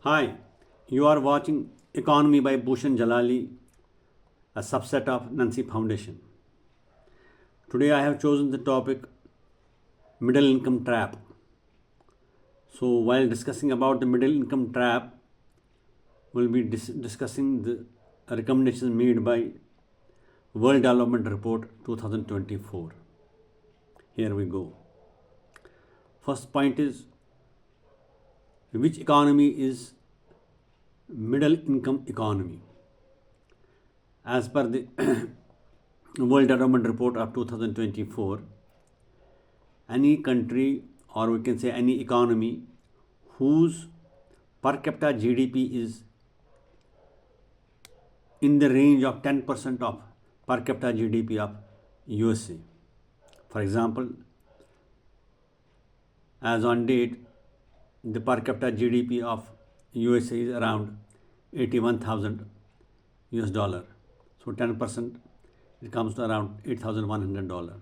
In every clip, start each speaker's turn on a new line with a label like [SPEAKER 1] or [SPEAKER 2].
[SPEAKER 1] Hi, you are watching Economy by Bhushan Jalali, a subset of Nancy Foundation. Today I have chosen the topic middle income trap. So while discussing about the middle income trap, we'll be discussing the recommendations made by World Development Report 2024. Here we go. First point is, which economy is middle income economy? As per the World Development Report of 2024, any country, or we can say any economy, whose per capita GDP is in the range of 10% of per capita GDP of USA. For example, as on date, the per capita GDP of USA is around 81,000 US dollar. So 10% it comes to around $8,100.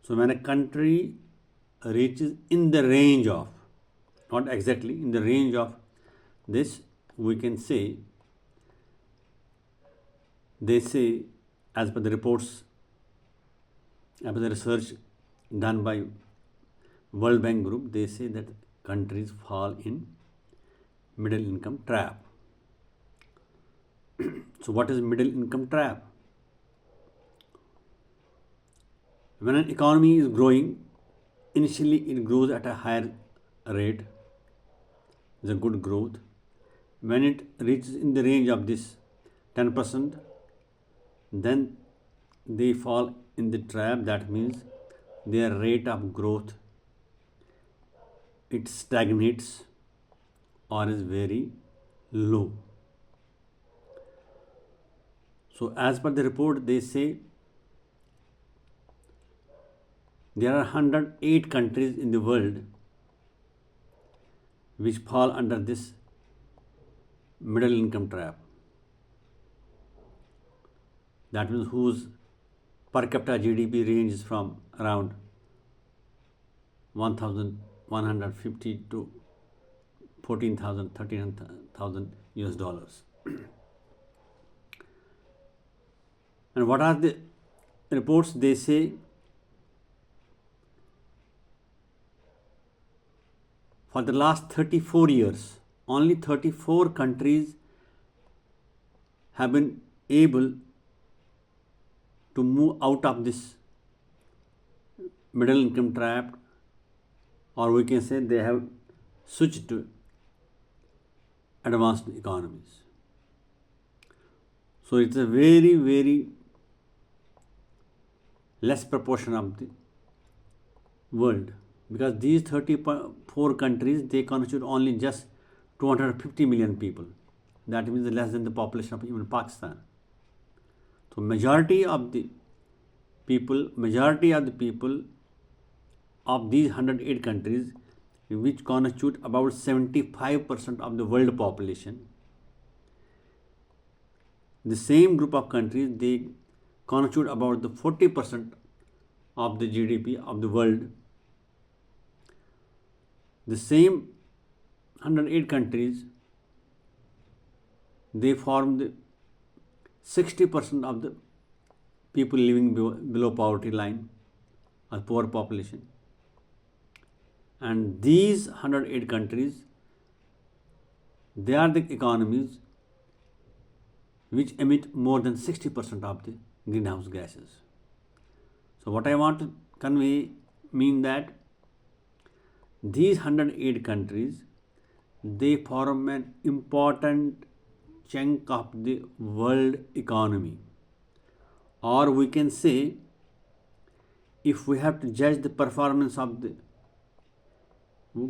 [SPEAKER 1] So when a country reaches in the range of, not exactly, in the range of this, we can say, they say, as per the reports, as per the research done by World Bank Group, they say that countries fall in middle income trap. So what is middle income trap? When an economy is growing, initially it grows at a higher rate, is a good growth. When it reaches in the range of this 10%, then they fall in the trap. That means their rate of growth, it stagnates or is very low. So as per the report, they say there are 108 countries in the world which fall under this middle income trap. That means whose per capita GDP ranges from around 1,150 to 14,000, 13,000 US dollars. And what are the reports? They say for the last 34 years, only 34 countries have been able to move out of this middle income trap, or we can say they have switched to advanced economies. So it's a very, very less proportion of the world, because these 34 countries, they constitute only just 250 million people. That means less than the population of even Pakistan. So majority of the people of these 108 countries, which constitute about 75% of the world population, the same group of countries, they constitute about the 40% of the GDP of the world. The same 108 countries, they form the 60% of the people living below poverty line, or poor population. And these 108 countries, they are the economies which emit more than 60% of the greenhouse gases. So what I want to convey mean that these 108 countries, they form an important chunk of the world economy. Or we can say, if we have to judge the performance of the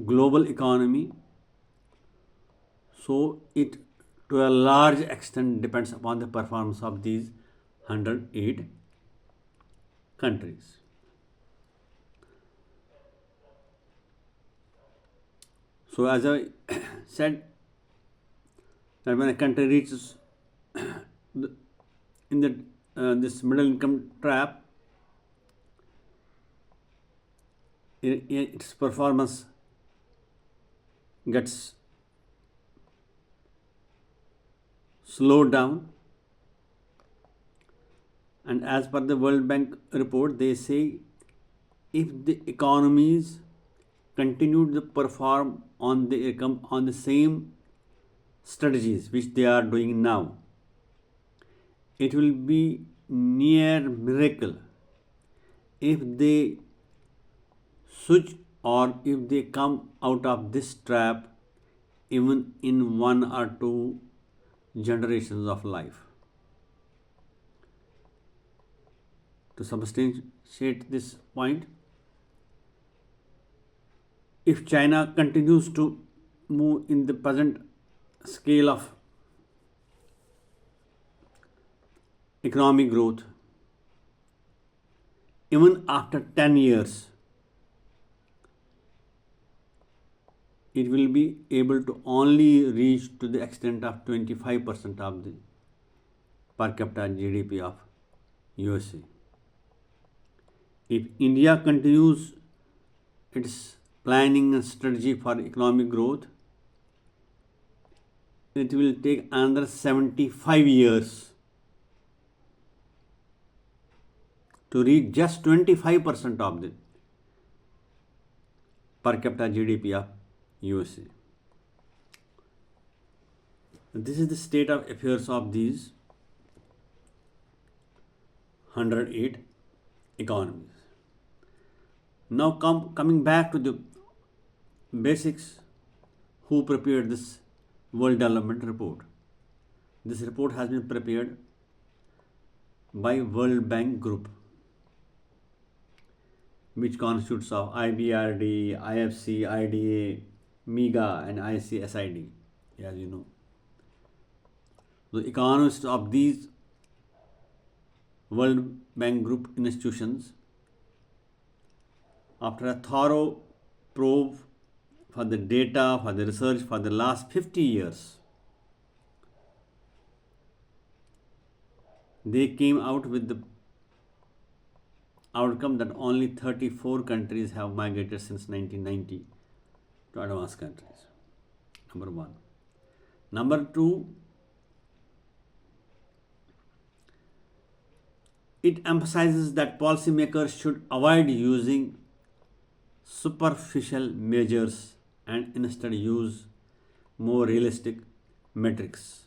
[SPEAKER 1] global economy, so it to a large extent depends upon the performance of these 108 countries. So as I said, that when a country reaches in the this middle income trap, its performance gets slowed down, and as per the World Bank report, they say if the economies continue to perform on the same strategies which they are doing now, it will be near miracle if they switch or if they come out of this trap even in 1 or 2 generations of life. To substantiate this point, if China continues to move in the present scale of economic growth, even after 10 years, it will be able to only reach to the extent of 25% of the per capita GDP of USA. If India continues its planning and strategy for economic growth, it will take another 75 years to reach just 25% of the per capita GDP of USA. This is the state of affairs of these 108 economies. Now coming back to the basics, who prepared this World Development Report? This report has been prepared by World Bank Group, which constitutes of IBRD, IFC, IDA, MEGA and ICSID, as you know. The economists of these World Bank Group institutions, after a thorough probe for the data, for the research for the last 50 years, they came out with the outcome that only 34 countries have migrated since 1990 to advanced countries. Number one. Number two, it emphasizes that policymakers should avoid using superficial measures and instead use more realistic metrics.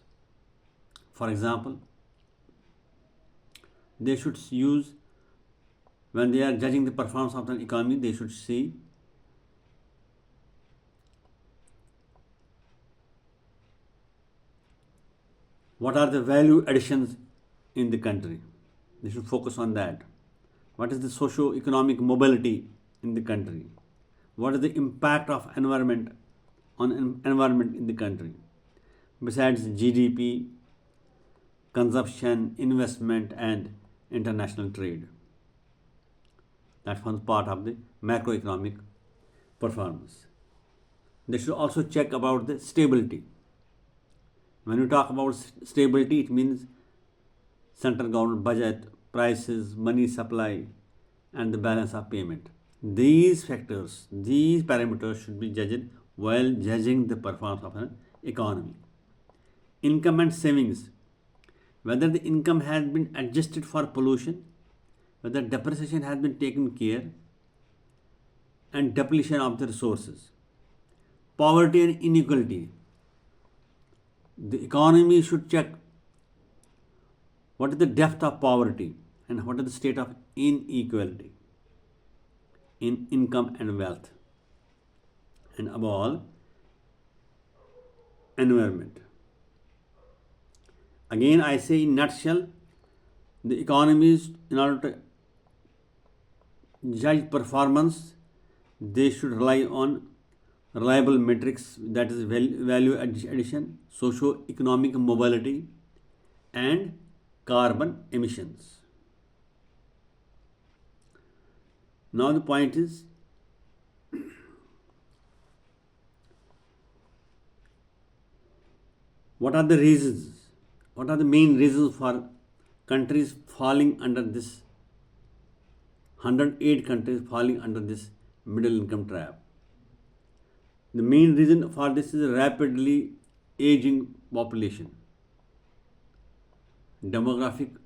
[SPEAKER 1] For example, they should use, when they are judging the performance of an economy, they should see what are the value additions in the country. They should focus on that. What is the socio-economic mobility in the country? What is the impact of environment on environment in the country? Besides GDP, consumption, investment and international trade. That forms part of the macroeconomic performance. They should also check about the stability. When you talk about stability, it means central government budget, prices, money supply, and the balance of payment. These factors, these parameters should be judged while judging the performance of an economy. Income and savings, whether the income has been adjusted for pollution, whether depreciation has been taken care, and depletion of the resources. Poverty and inequality, the economy should check what is the depth of poverty and what is the state of inequality in income and wealth. And above all, environment. Again, I say in nutshell, the economies, in order to judge performance, they should rely on reliable metrics, that is value addition, socio-economic mobility, and carbon emissions. Now the point is, what are the reasons? What are the main reasons for countries falling under this, 108 countries falling under this middle income trap? The main reason for this is a rapidly aging population. demographic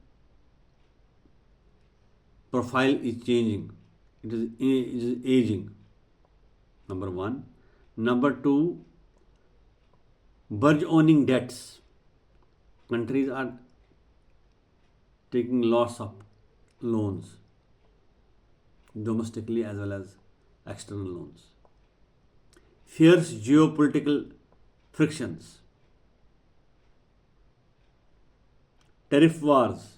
[SPEAKER 1] profile is changing. It is aging. Number one. Number two, burgeoning debts. Countries are taking lots of loans, domestically as well as external loans. Fierce geopolitical frictions, tariff wars,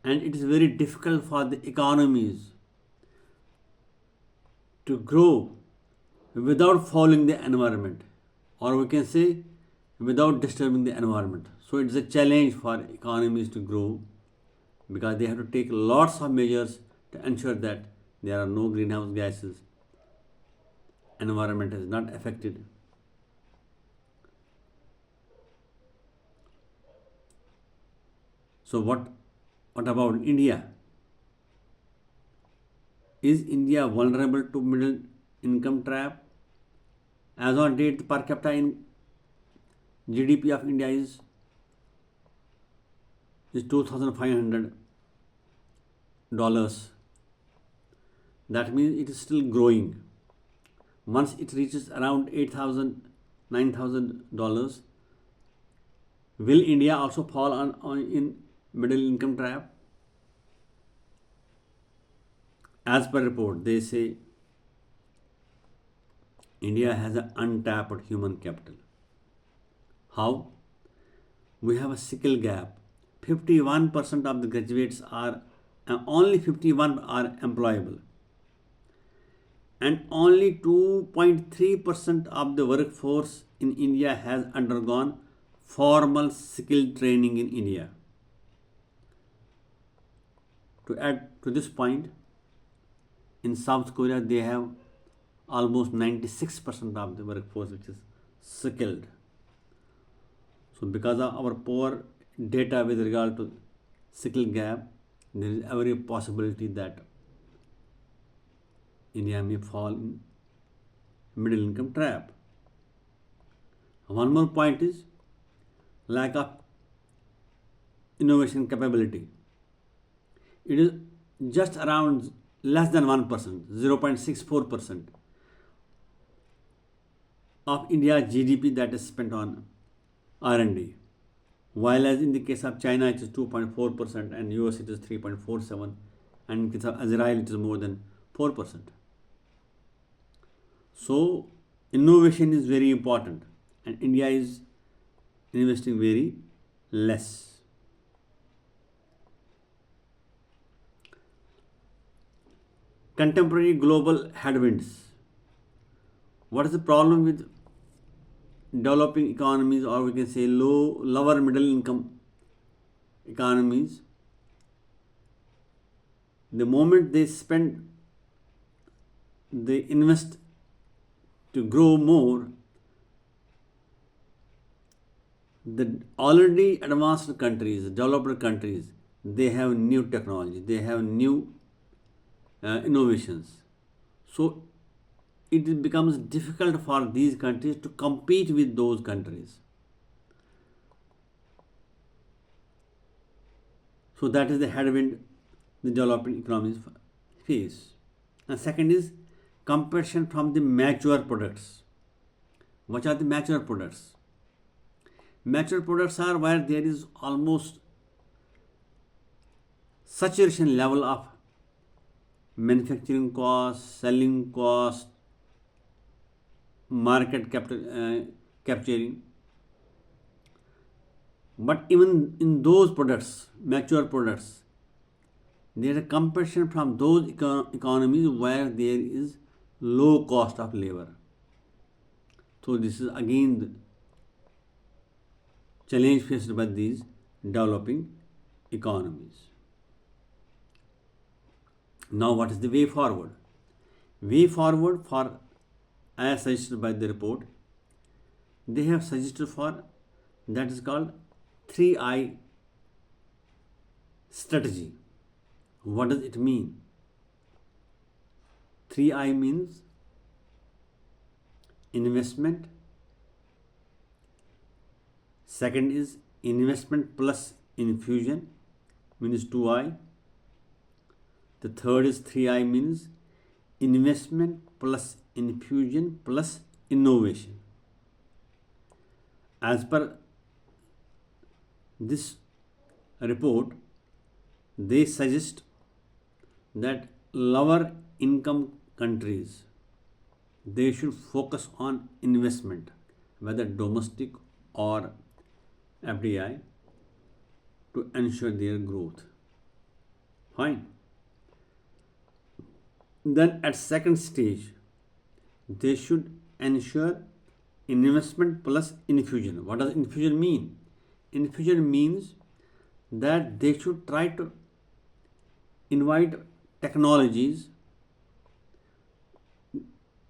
[SPEAKER 1] and it is very difficult for the economies to grow without fouling the environment, or we can say without disturbing the environment. So it is a challenge for economies to grow because they have to take lots of measures to ensure that there are no greenhouse gases, environment is not affected. So what about India? Is India vulnerable to middle income trap? As on date, the per capita in GDP of India is $2,500. That means it is still growing. Once it reaches around $8,000, $9,000, will India also fall on in middle income trap? As per report, they say India has an untapped human capital. How? We have a skill gap. 51% of the graduates are, only 51 are employable. And only 2.3% of the workforce in India has undergone formal skill training in India. To add to this point, in South Korea they have almost 96% of the workforce which is skilled. So because of our poor data with regard to skill gap, there is every possibility that India may fall in middle income trap. One more point is lack of innovation capability. It is just around less than 1%, 0.64% of India's GDP that is spent on R&D. While as in the case of China it is 2.4% and US it is 3.47%, and in case of Israel it is more than 4%. So innovation is very important and India is investing very less. Contemporary global headwinds. What is the problem with developing economies, or we can say lower middle income economies? The moment they invest to grow more, the already advanced countries, developed countries, they have new technology, they have new innovations. So it becomes difficult for these countries to compete with those countries. So that is the headwind the developing economies face. And second is competition from the mature products. What are the mature products? Mature products are where there is almost saturation level of manufacturing cost, selling cost, market capturing. But even in those products, mature products, there is a competition from those economies where there is low cost of labor. So this is again the challenge faced by these developing economies. Now what is the way forward? Way forward for, as suggested by the report, they have suggested for that is called 3I strategy. What does it mean? 3I means investment, Second is investment plus infusion, means 2I. The third is 3I, means investment plus infusion plus innovation. As per this report, they suggest that lower income countries, they should focus on investment, whether domestic or FDI, to ensure their growth. Fine. Then at second stage, they should ensure investment plus infusion. What does infusion mean? Infusion means that they should try to invite technologies,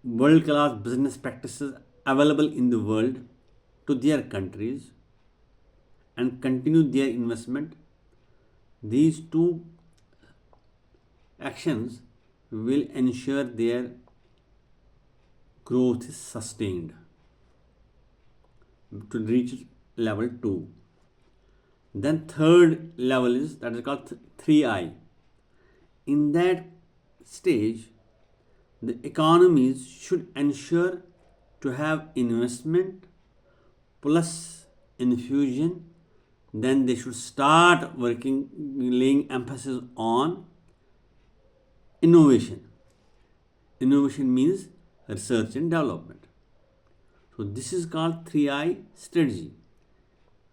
[SPEAKER 1] world class business practices available in the world to their countries and continue their investment. These two actions will ensure their growth is sustained to reach level 2. Then third level is that is called 3I. In that stage, the economies should ensure to have investment plus infusion. Then they should start working, laying emphasis on innovation. Innovation means research and development. So this is called 3I strategy.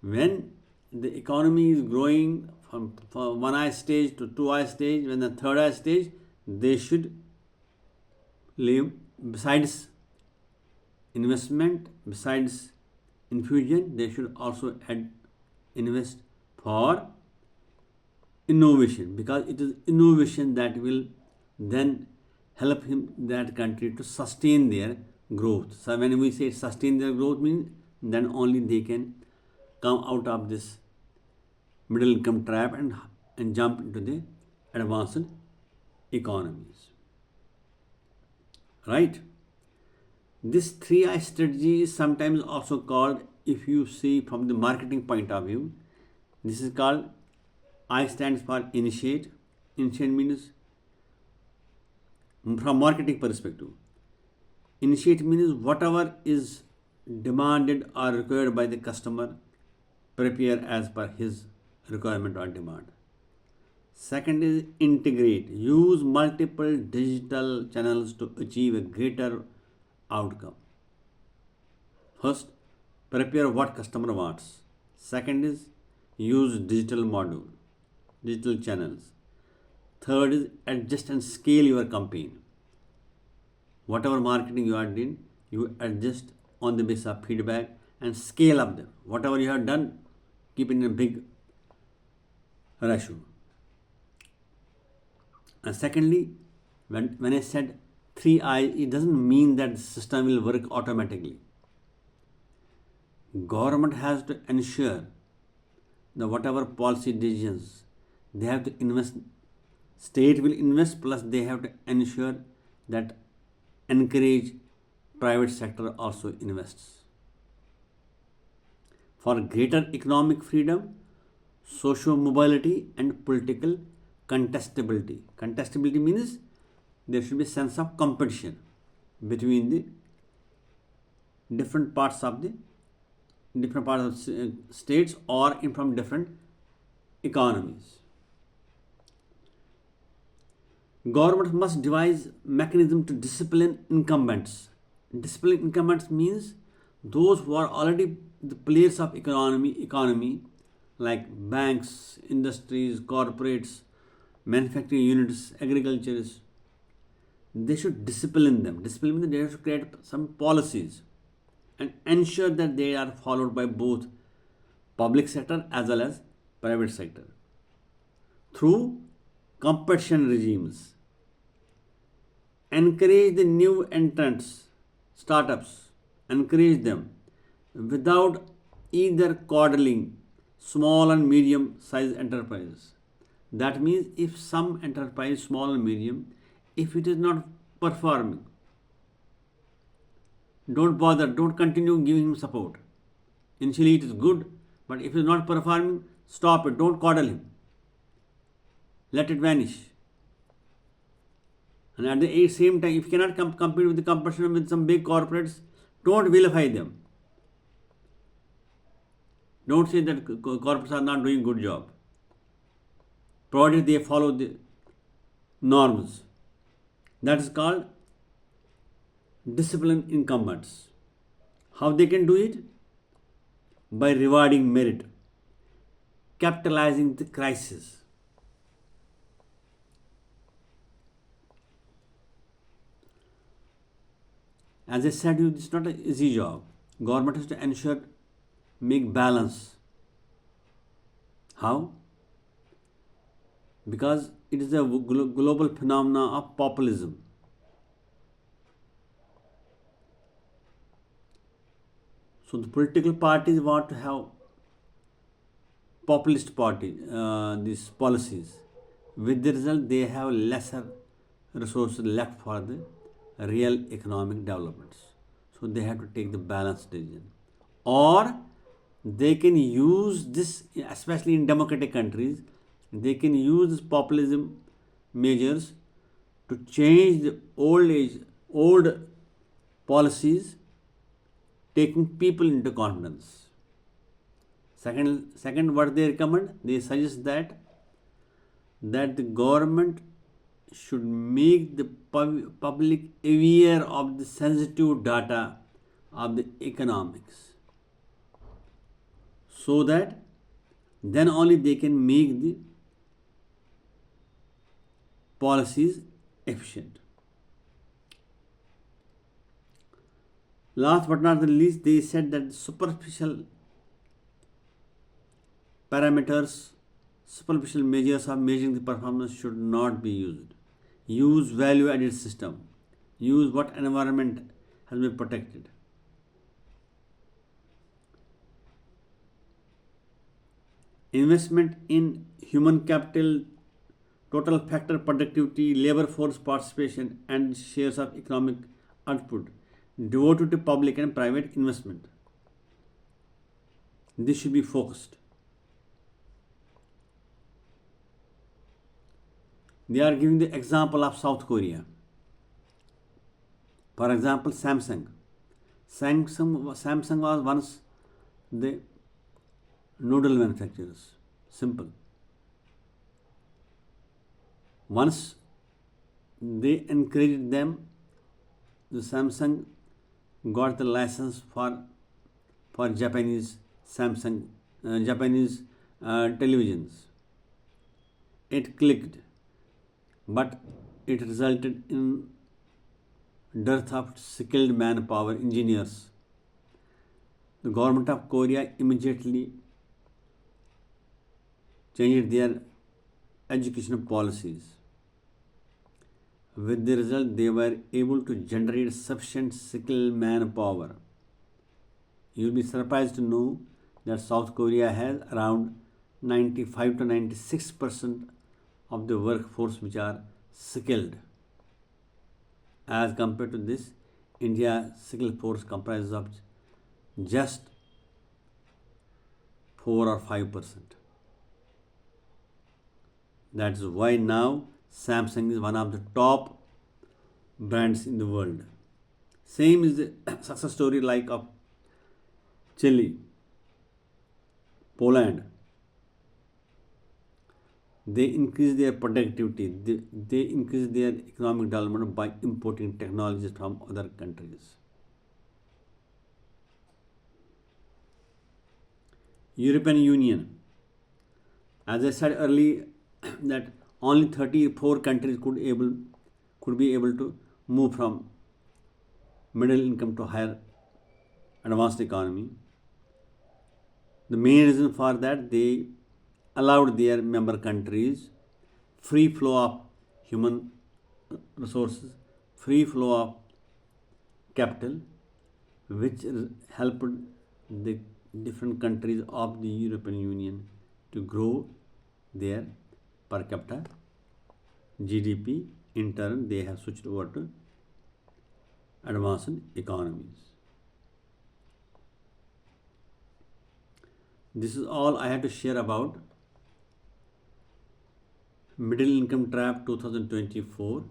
[SPEAKER 1] When the economy is growing from 1I stage to 2I stage, when the 3I stage, they should live besides investment, besides infusion, they should also invest for innovation, because it is innovation that will then help that country to sustain their growth. So when we say sustain their growth, means then only they can come out of this middle income trap and jump into the advanced economies. Right? This 3I strategy is sometimes also called, if you see from the marketing point of view, this is called, I stands for initiate. Initiate means, from marketing perspective, initiate means whatever is demanded or required by the customer, prepare as per his requirement or demand. Second is integrate. Use multiple digital channels to achieve a greater outcome. First, prepare what customer wants. Second is use digital module, digital channels. Third is adjust and scale your campaign. Whatever marketing you are doing, you adjust on the basis of feedback and scale up them. Whatever you have done, keep it in a big ratio. And secondly, when I said 3I, it doesn't mean that the system will work automatically. Government has to ensure that whatever policy decisions, they have to invest. State will invest, plus they have to ensure that encourage private sector also invests. For greater economic freedom, social mobility and political contestability. Contestability means there should be a sense of competition between the different parts of states or from different economies. Government must devise mechanism to discipline incumbents. Discipline incumbents means those who are already the players of economy like banks, industries, corporates, manufacturing units, agriculturists. They should discipline them. Discipline means they have to create some policies and ensure that they are followed by both public sector as well as private sector through competition regimes. Encourage the new entrants, startups, encourage them without either coddling small and medium sized enterprises. That means if some enterprise, small and medium, if it is not performing, don't bother, don't continue giving him support. Initially it is good, But if he's not performing, stop it. Don't coddle him. Let it vanish. And at the same time, if you cannot compete with the competition with some big corporates, don't vilify them. Don't say that corporates are not doing good job, provided they follow the norms. That is called discipline incumbents. How they can do it? By rewarding merit, capitalizing the crisis. As I said, it's not an easy job. Government has to ensure, make balance. How? Because it is a global phenomena of populism. So the political parties want to have populist these policies. With the result, they have lesser resources left for the real economic developments. So they have to take the balanced decision. Or they can use this, especially in democratic countries, they can use this populism measures to change the old policies, taking people into confidence. Second, what they recommend, they suggest that the government should make the public aware of the sensitive data of the economics, so that then only they can make the policies efficient. Last but not the least, they said that superficial measures of measuring the performance should not be used. Use value added system. Use what environment has been protected. Investment in human capital, total factor productivity, labor force participation, and shares of economic output devoted to public and private investment. This should be focused. They are giving the example of South Korea. For example, Samsung. Samsung was once the noodle manufacturers. Simple. Once they encouraged them, the Samsung got the license for Japanese televisions. It clicked, but it resulted in dearth of skilled manpower, engineers. The government of Korea immediately changed their educational policies. With the result, they were able to generate sufficient skilled manpower. You'll be surprised to know that South Korea has around 95 to 96% of the workforce which are skilled. As compared to this, India's skilled force comprises of just 4 or 5%. That is why now Samsung is one of the top brands in the world. Same is the success story like of Chile, Poland. They increase their productivity, they increase their economic development by importing technologies from other countries. European Union, as I said earlier, that only 34 countries could be able to move from middle income to higher advanced economy. The main reason for that, they allowed their member countries free flow of human resources, free flow of capital, which helped the different countries of the European Union to grow their per capita GDP. In turn, they have switched over to advanced economies. This is all I have to share about Middle Income Trap 2024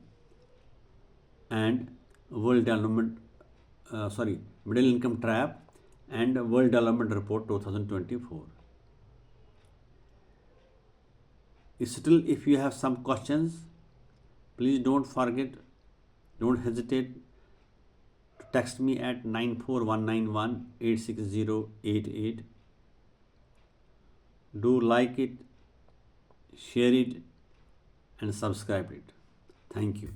[SPEAKER 1] and World Development, Middle Income Trap and World Development Report 2024. Still, if you have some questions, please don't hesitate to text me at 94191 86088. Do like it, share it, and subscribe it. Thank you.